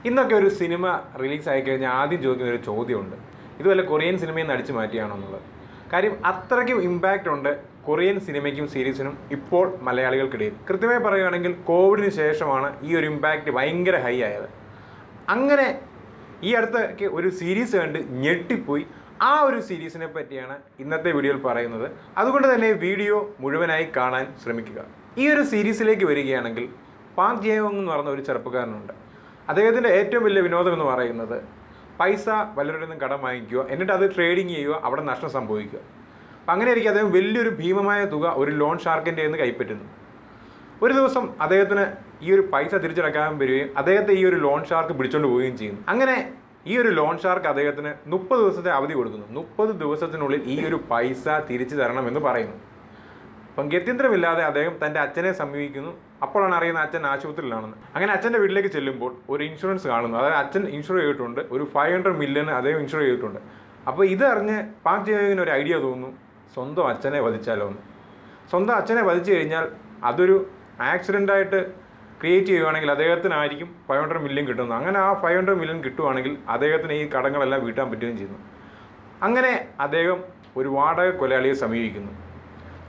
ഇന്നൊക്കെ ഒരു cinema release ആയി കഴിഞ്ഞാൽ ആദ്യം ചോദിക്കുന്ന ഒരു ചോദ്യമുണ്ട്, ഇതുവല്ല കൊറിയൻ സിനിമയിൽ നിന്ന് അടിച്ചു മാറ്റിയാണോ എന്നുള്ളത്. കാര്യം അത്രയ്ക്കും ഇമ്പാക്റ്റ് ഉണ്ട് കൊറിയൻ സിനിമയ്ക്കും സീരീസിനും ഇപ്പോൾ മലയാളികൾക്കിടയിൽ. കൃത്യമായി പറയുകയാണെങ്കിൽ കോവിഡിന് ശേഷമാണ് ഈ ഒരു ഇമ്പാക്റ്റ് ഭയങ്കര ഹൈ ആയത്. അങ്ങനെ ഈ അടുത്തൊക്കെ ഒരു സീരീസ് കണ്ട് ഞെട്ടിപ്പോയി. ആ ഒരു സീരീസിനെ പറ്റിയാണ് ഇന്നത്തെ വീഡിയോയിൽ പറയുന്നത്. അതുകൊണ്ട് തന്നെ വീഡിയോ മുഴുവനായി കാണാൻ ശ്രമിക്കുക. ഈ ഒരു സീരീസിലേക്ക് വരികയാണെങ്കിൽ പാക് ജെയോങ് എന്ന് പറയുന്ന ഒരു ചെറുപ്പക്കാരനുണ്ട്. അദ്ദേഹത്തിൻ്റെ ഏറ്റവും വലിയ വിനോദം എന്ന് പറയുന്നത് പൈസ വല്ലവരുടെ നിന്നും കടം വാങ്ങിക്കുക, എന്നിട്ട് അത് ട്രേഡിങ് ചെയ്യുക, അവിടെ നഷ്ടം സംഭവിക്കുക. അപ്പം അങ്ങനെ ആയിരിക്കും അദ്ദേഹം വലിയൊരു ഭീമമായ തുക ഒരു ലോൺ ഷാർക്കിൻ്റെ നിന്ന് കൈപ്പറ്റുന്നു. ഒരു ദിവസം അദ്ദേഹത്തിന് ഈ ഒരു പൈസ തിരിച്ചടക്കാൻ വരികയും അദ്ദേഹത്തെ ഈ ഒരു ലോൺ ഷാർക്ക് പിടിച്ചുകൊണ്ട് പോവുകയും ചെയ്യുന്നു. അങ്ങനെ ഈ ഒരു ലോൺ ഷാർക്ക് അദ്ദേഹത്തിന് 30 ദിവസത്തെ അവധി കൊടുക്കുന്നു. 30 ദിവസത്തിനുള്ളിൽ ഈ ഒരു പൈസ തിരിച്ചു തരണമെന്ന് പറയുന്നു. അപ്പം ഗത്യന്തരമില്ലാതെ അദ്ദേഹം തൻ്റെ അച്ഛനെ സമീപിക്കുന്നു. അപ്പോഴാണ് അറിയുന്നത് അച്ഛൻ ആശുപത്രിയിലാണെന്ന്. അങ്ങനെ അച്ഛൻ്റെ വീട്ടിലേക്ക് ചെല്ലുമ്പോൾ ഒരു ഇൻഷുറൻസ് കാണുന്നു. അതായത് അച്ഛൻ ഇൻഷുർ ചെയ്തിട്ടുണ്ട്, ഒരു 500 മില്യൺ അദ്ദേഹം ഇൻഷുർ ചെയ്തിട്ടുണ്ട്. അപ്പോൾ ഇതറിഞ്ഞ് പാക് ജെയോങ്ങിന് ഒരു ഐഡിയ തോന്നുന്നു, സ്വന്തം അച്ഛനെ വധിച്ചാലോ എന്ന്. സ്വന്തം അച്ഛനെ വധിച്ചു കഴിഞ്ഞാൽ അതൊരു ആക്സിഡൻ്റായിട്ട് ക്രിയേറ്റ് ചെയ്യുകയാണെങ്കിൽ അദ്ദേഹത്തിനായിരിക്കും 500 മില്യൺ കിട്ടുന്നത്. അങ്ങനെ ആ 500 മില്യൺ കിട്ടുവാണെങ്കിൽ അദ്ദേഹത്തിന് ഈ കടങ്ങളെല്ലാം വീട്ടാൻ പറ്റുകയും ചെയ്യുന്നു. അങ്ങനെ അദ്ദേഹം ഒരു വാടക കൊലയാളിയെ സമീപിക്കുന്നു.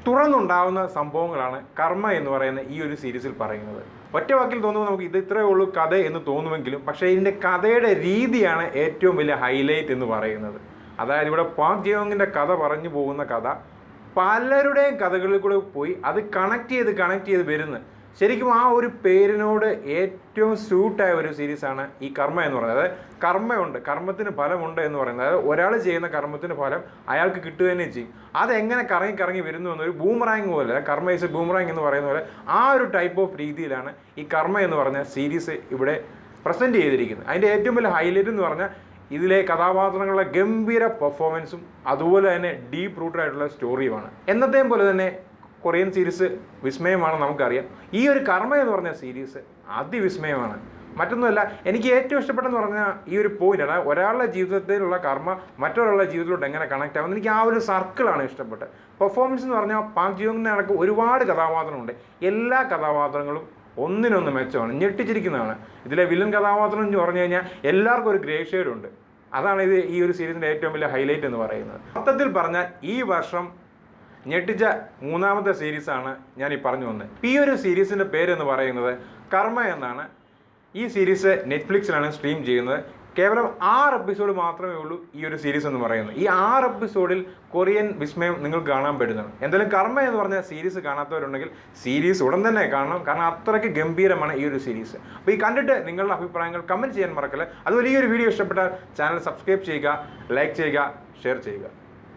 തുടർന്നുണ്ടാകുന്ന സംഭവങ്ങളാണ് കർമ്മ എന്ന് പറയുന്ന ഈ ഒരു സീരീസിൽ പറയുന്നത്. ഒറ്റ വാക്കിൽ തോന്നുമ്പോൾ നമുക്ക് ഇത് ഇത്രയേ ഉള്ളൂ കഥ എന്ന് തോന്നുമെങ്കിലും പക്ഷേ ഇതിൻ്റെ കഥയുടെ രീതിയാണ് ഏറ്റവും വലിയ ഹൈലൈറ്റ് എന്ന് പറയുന്നത്. അതായത് ഇവിടെ പാക് ജെയോങ്ങിൻ്റെ കഥ പറഞ്ഞു പോകുന്ന കഥ പലരുടെയും കഥകളിൽ കൂടെ പോയി അത് കണക്ട് ചെയ്ത് വരുന്നത്. ശരിക്കും ആ ഒരു പേരിനോട് ഏറ്റവും സ്യൂട്ടായ ഒരു സീരീസാണ് ഈ കർമ്മ എന്ന് പറയുന്നത്. അതായത് കർമ്മയുണ്ട്, കർമ്മത്തിന് ഫലമുണ്ട് എന്ന് പറയുന്നത്. അതായത് ഒരാൾ ചെയ്യുന്ന കർമ്മത്തിന് ഫലം അയാൾക്ക് കിട്ടുക തന്നെ ചെയ്യും. അതെങ്ങനെ കറങ്ങി വരുന്നു എന്നൊരു ബൂമറാങ് പോലെ, കർമ്മ ഈസ് ബൂമറാങ് എന്ന് പറയുന്ന പോലെ ആ ഒരു ടൈപ്പ് ഓഫ് രീതിയിലാണ് ഈ കർമ്മ എന്ന് പറഞ്ഞ സീരീസ് ഇവിടെ പ്രസൻറ്റ് ചെയ്തിരിക്കുന്നത്. അതിൻ്റെ ഏറ്റവും വലിയ ഹൈലൈറ്റ് എന്ന് പറഞ്ഞാൽ ഇതിലെ കഥാപാത്രങ്ങളുടെ ഗംഭീര പെർഫോമൻസും അതുപോലെ തന്നെ ഡീപ്പ് റൂട്ടഡ് ആയിട്ടുള്ള സ്റ്റോറിയുമാണ്. എന്നത്തെയും പോലെ തന്നെ കൊറിയൻ സീരീസ് വിസ്മയമാണ്, നമുക്കറിയാം. ഈ ഒരു കർമ്മ എന്ന് പറഞ്ഞ സീരീസ് അതിവിസ്മയമാണ്. മറ്റൊന്നുമല്ല, എനിക്ക് ഏറ്റവും ഇഷ്ടപ്പെട്ടെന്ന് പറഞ്ഞാൽ ഈ ഒരു പോയിന്റ്, അതായത് ഒരാളുടെ ജീവിതത്തിലുള്ള കർമ്മ മറ്റൊരാളുടെ ജീവിതത്തിലോട്ട് എങ്ങനെ കണക്ട് ആവുന്നത്. എനിക്ക് ആ ഒരു സർക്കിളാണ് ഇഷ്ടപ്പെട്ടത്. പെർഫോമൻസ് എന്ന് പറഞ്ഞാൽ പാക് ജെയോങ്ങിന് അടക്കം ഒരുപാട് കഥാപാത്രങ്ങളുണ്ട്. എല്ലാ കഥാപാത്രങ്ങളും ഒന്നിനൊന്ന് മെച്ചമാണ്, ഞെട്ടിച്ചിരിക്കുന്നതാണ്. ഇതിലെ വില്ലൻ കഥാപാത്രം എന്ന് പറഞ്ഞു കഴിഞ്ഞാൽ എല്ലാവർക്കും ഒരു ഗ്രേ ഷെയ്ഡ് ഉണ്ട്. അതാണ് ഈ ഒരു സീരീസിൻ്റെ ഏറ്റവും വലിയ ഹൈലൈറ്റ് എന്ന് പറയുന്നത്. മൊത്തത്തിൽ പറഞ്ഞാൽ ഈ വർഷം ഞെട്ടിച്ച 3ാമത്തെ സീരീസാണ് ഞാൻ ഈ പറഞ്ഞു വന്നത്. ഈ ഒരു സീരീസിൻ്റെ പേരെന്ന് പറയുന്നത് കർമ്മ എന്നാണ്. ഈ സീരീസ് നെറ്റ്ഫ്ലിക്സിലാണ് സ്ട്രീം ചെയ്യുന്നത്. കേവലം 6 എപ്പിസോഡ് മാത്രമേ ഉള്ളൂ ഈ ഒരു സീരീസ് എന്ന് പറയുന്നത്. ഈ 6 എപ്പിസോഡിൽ കൊറിയൻ വിസ്മയം നിങ്ങൾക്ക് കാണാൻ പറ്റുന്നതാണ്. എന്തായാലും കർമ്മ എന്ന് പറഞ്ഞ സീരീസ് കാണാത്തവരുണ്ടെങ്കിൽ സീരീസ് ഉടൻ തന്നെ കാണണം, കാരണം അത്രയ്ക്ക് ഗംഭീരമാണ് ഈ ഒരു സീരീസ്. അപ്പോൾ ഈ കണ്ടിട്ട് നിങ്ങളുടെ അഭിപ്രായങ്ങൾ കമൻറ്റ് ചെയ്യാൻ മറക്കല്ല. അതുപോലെ ഈ ഒരു വീഡിയോ ഇഷ്ടപ്പെട്ടാൽ ചാനൽ സബ്സ്ക്രൈബ് ചെയ്യുക, ലൈക്ക് ചെയ്യുക, ഷെയർ ചെയ്യുക.